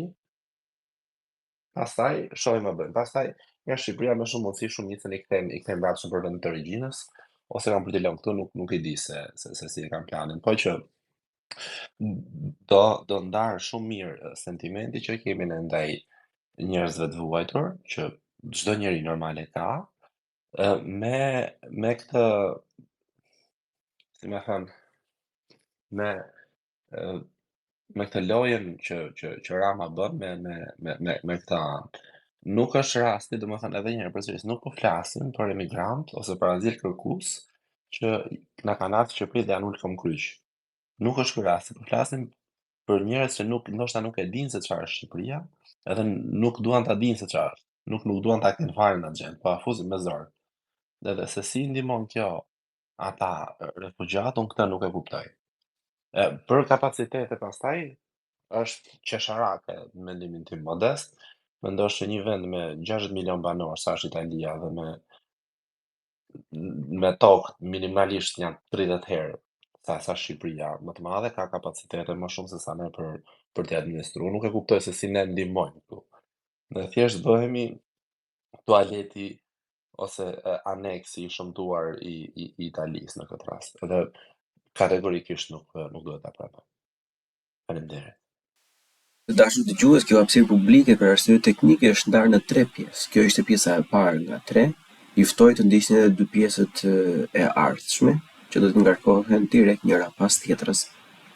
pastaj shohim më bëjmë. Pastaj nga Shqipëria më shumë mundësi shumicën i kthejmë mbrapsht për vendet të origjinës, ose kanë për të lënë këtu, nuk i di se si e kanë planin, po që do ndarë shumë mirë sentimenti që kemi ne ndaj njerëzve të vuajtur, që çdo njeri normal e ka, me këtë, si më thënë, me këtë lojen që Rama bën me këtë anë. Nuk është rasti, domethënë, edhe një herë përsëris, nuk po flasim për emigrant ose për azil kërkues që na kanë ardhur në Shqipëri dhe janë ulë kom kryq. Nuk është ky rasti, po flasim për njerëz që ndoshta nuk e dinë se çfarë është Shqipëria, edhe nuk duan ta dinë se çfarë është. Nuk duan ta kenë fare në agjend, po afuzin me zor. Dhe se si ndihmon kjo ata refugjat, unë këtë nuk e kuptoj. Për kapacitete pastaj është qesharake në mendimin tim modest. Mendosh që një vend me 60 milion banor, sa është Italia, dhe me tokë minimalisht janë 30 herë sa Shqipëria, më të madhe, ka kapacitete më shumë se sa ne për të administruar. Nuk e kuptoj se si ne ndihmojmë këtu. Ne thjesht bëhemi tualeti ose aneksi i shëmtuar i Italisë në këtë rast. Edhe kategorikisht nuk duhet ta pranoj. Faleminderit. Të dashur dëgjues, kjo hapësirë publike për arsye teknike është ndarë në 3 pjesë. Kjo ishte pjesa e parë nga 3. Ju ftoj të ndiqni edhe 2 pjesët e ardhshme, që do të ngarkohen direkt njëra pas tjetrës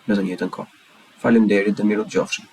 në të njëjtën kohë. Faleminderit dhe miru dëgjofshim.